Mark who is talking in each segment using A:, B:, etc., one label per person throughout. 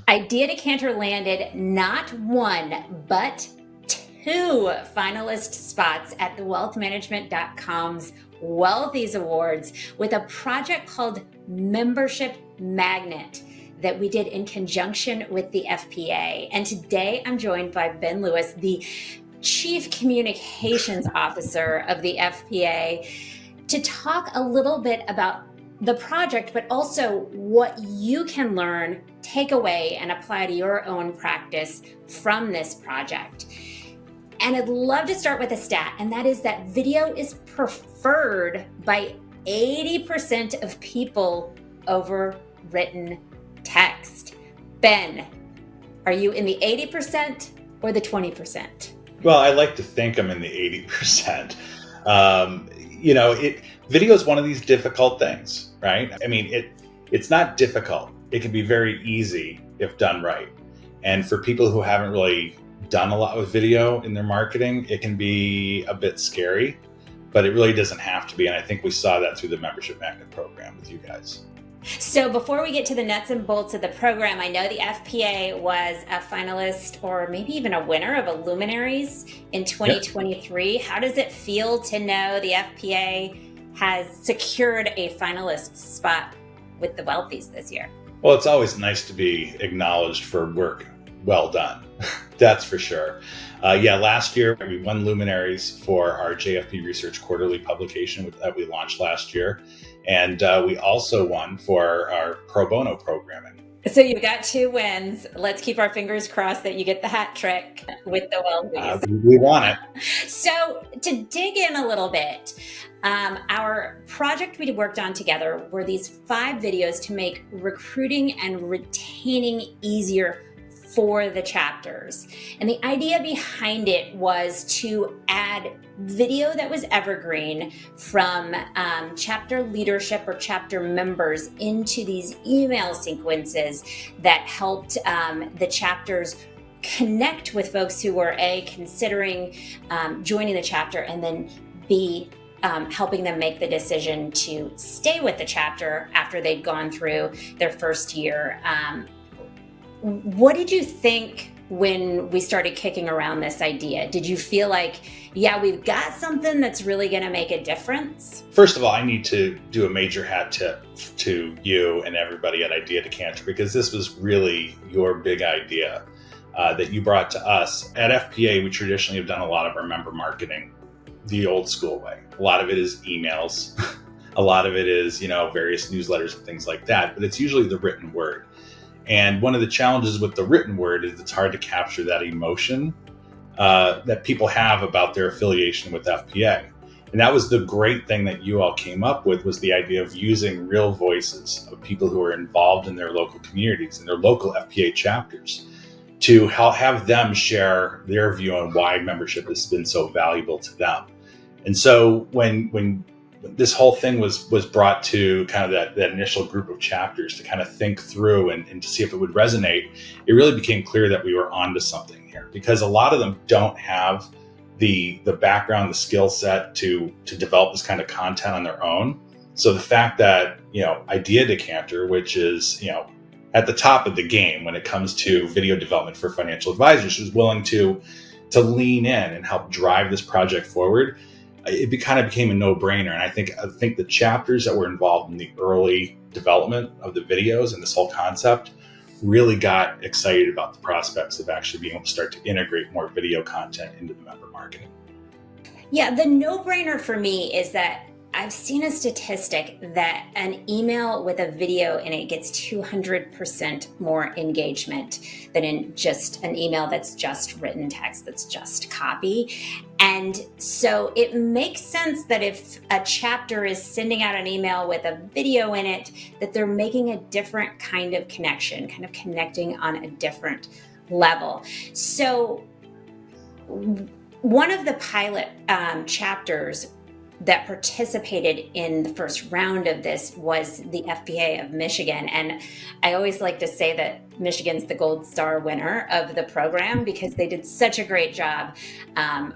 A: Idea Decanter landed not one, but two finalist spots at the wealthmanagement.com's Wealthies Awards with a project called Membership Magnet that we did in conjunction with the FPA. And today I'm joined by Ben Lewis, the Chief Communications Officer of the FPA, to talk a little bit about the project, but also what you can learn, take away, and apply to your own practice from this project. And I'd love to start with a stat, and that is that video is preferred by 80% of people over written text. Ben, are you in the 80% or the 20%?
B: Well, I like to think I'm in the 80%. Video is one of these difficult things, right? I mean, it's not difficult. It can be very easy if done right. And for people who haven't really done a lot with video in their marketing, it can be a bit scary, but it really doesn't have to be. And I think we saw that through the Membership Magnet program with you guys.
A: So before we get to the nuts and bolts of the program, I know the FPA was a finalist or maybe even a winner of a Luminaries in 2023. Yep. How does it feel to know the FPA has secured a finalist spot with the Wealthies this year?
B: Well, it's always nice to be acknowledged for work well done. That's for sure. Last year we won Luminaries for our JFP Research Quarterly publication that we launched last year. And we also won for our pro bono programming.
A: So you got two wins. Let's keep our fingers crossed that you get the hat trick with the Wealthies.
B: We want it.
A: So to dig in a little bit, our project we worked on together were these 5 videos to make recruiting and retaining easier for the chapters. And the idea behind it was to add video that was evergreen from chapter leadership or chapter members into these email sequences that helped the chapters connect with folks who were considering joining the chapter, and then B, helping them make the decision to stay with the chapter after they'd gone through their first year. What did you think when we started kicking around this idea? Did you feel like, we've got something that's really going to make a difference?
B: First of all, I need to do a major hat tip to you and everybody at Idea Decanter, because this was really your big idea that you brought to us. At FPA, we traditionally have done a lot of our member marketing the old school way. A lot of it is emails. A lot of it is, various newsletters and things like that, but it's usually the written word. And one of the challenges with the written word is it's hard to capture that emotion that people have about their affiliation with FPA. And that was the great thing that you all came up with, was the idea of using real voices of people who are involved in their local communities and their local FPA chapters to have them share their view on why membership has been so valuable to them. And so when this whole thing was brought to kind of that initial group of chapters to kind of think through and to see if it would resonate, it really became clear that we were onto something here, because a lot of them don't have the background, the skill set to develop this kind of content on their own. So the fact that, Idea Decanter, which is, at the top of the game when it comes to video development for financial advisors, was willing to lean in and help drive this project forward, it kind of became a no-brainer. And I think the chapters that were involved in the early development of the videos and this whole concept really got excited about the prospects of actually being able to start to integrate more video content into the member marketing.
A: Yeah, the no-brainer for me is that I've seen a statistic that an email with a video in it gets 200% more engagement than in just an email that's just written text, that's just copy. And so it makes sense that if a chapter is sending out an email with a video in it, that they're making a different kind of connection, kind of connecting on a different level. So one of the pilot chapters that participated in the first round of this was the FPA of Michigan. And I always like to say that Michigan's the gold star winner of the program because they did such a great job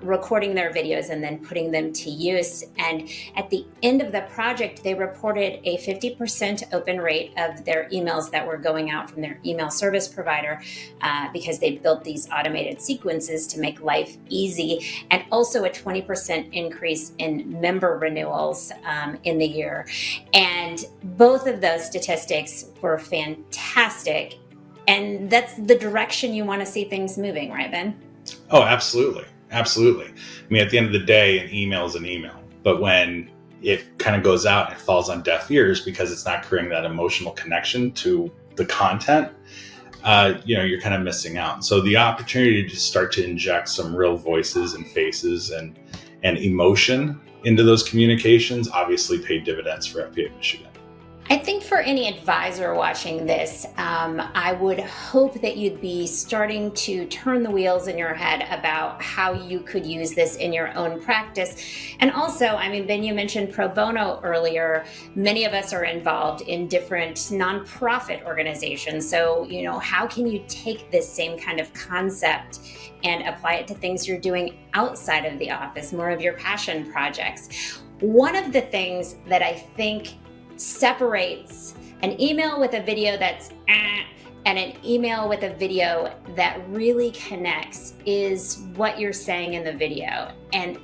A: recording their videos and then putting them to use. And at the end of the project, they reported a 50% open rate of their emails that were going out from their email service provider because they built these automated sequences to make life easy, and also a 20% increase in member renewals in the year. And both of those statistics were fantastic. And that's the direction you want to see things moving, right, Ben?
B: Oh, absolutely. Absolutely. I mean, at the end of the day, an email is an email. But when it kind of goes out and it falls on deaf ears because it's not creating that emotional connection to the content, you're kind of missing out. So the opportunity to start to inject some real voices and faces and emotion into those communications obviously paid dividends for FPA Michigan.
A: I think for any advisor watching this, I would hope that you'd be starting to turn the wheels in your head about how you could use this in your own practice. And also, I mean, Ben, you mentioned pro bono earlier. Many of us are involved in different nonprofit organizations. So, how can you take this same kind of concept and apply it to things you're doing outside of the office, more of your passion projects? One of the things that I think separates an email with a video that's and an email with a video that really connects is what you're saying in the video. And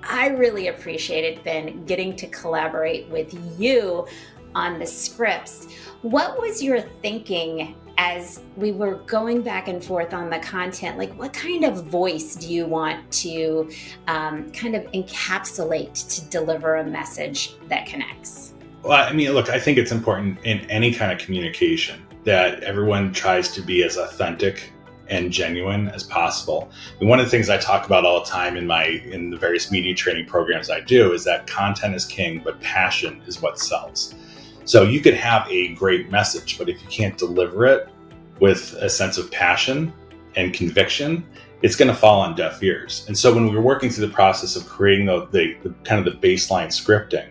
A: I really appreciated, Ben, getting to collaborate with you on the scripts. What was your thinking as we were going back and forth on the content? Like, what kind of voice do you want to kind of encapsulate to deliver a message that connects?
B: Well, I mean, look, I think it's important in any kind of communication that everyone tries to be as authentic and genuine as possible. And one of the things I talk about all the time in the various media training programs I do is that content is king, but passion is what sells. So you could have a great message, but if you can't deliver it with a sense of passion and conviction, it's going to fall on deaf ears. And so when we were working through the process of creating the kind of the baseline scripting,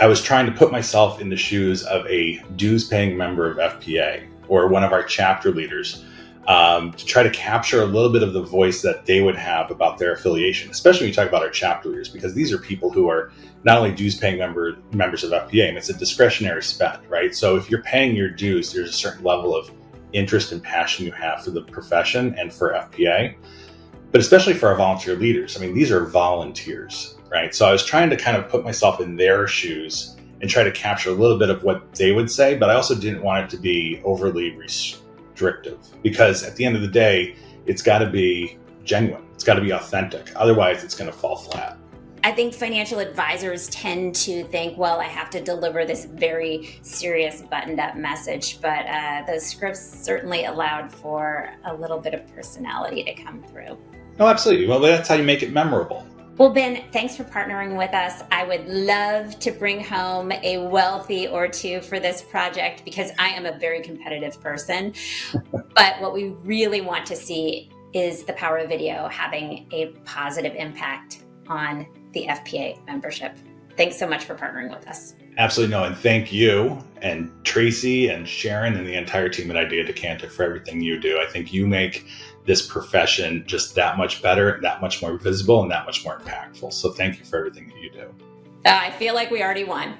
B: I was trying to put myself in the shoes of a dues-paying member of FPA or one of our chapter leaders to try to capture a little bit of the voice that they would have about their affiliation, especially when you talk about our chapter leaders, because these are people who are not only dues-paying members of FPA, and it's a discretionary spend, right? So if you're paying your dues, there's a certain level of interest and passion you have for the profession and for FPA, but especially for our volunteer leaders. I mean, these are volunteers. Right. So I was trying to kind of put myself in their shoes and try to capture a little bit of what they would say, but I also didn't want it to be overly restrictive because at the end of the day, it's got to be genuine. It's got to be authentic. Otherwise, it's going to fall flat.
A: I think financial advisors tend to think, well, I have to deliver this very serious buttoned up message, but those scripts certainly allowed for a little bit of personality to come through.
B: Oh, absolutely. Well, that's how you make it memorable.
A: Well, Ben, thanks for partnering with us. I would love to bring home a wealthy or two for this project because I am a very competitive person. But what we really want to see is the power of video having a positive impact on the FPA membership. Thanks so much for partnering with us.
B: Absolutely. No, and thank you and Tracy and Sharon and the entire team at Decanter for everything you do. I think you make this profession just that much better, that much more visible, and that much more impactful. So thank you for everything that you do.
A: I feel like we already won.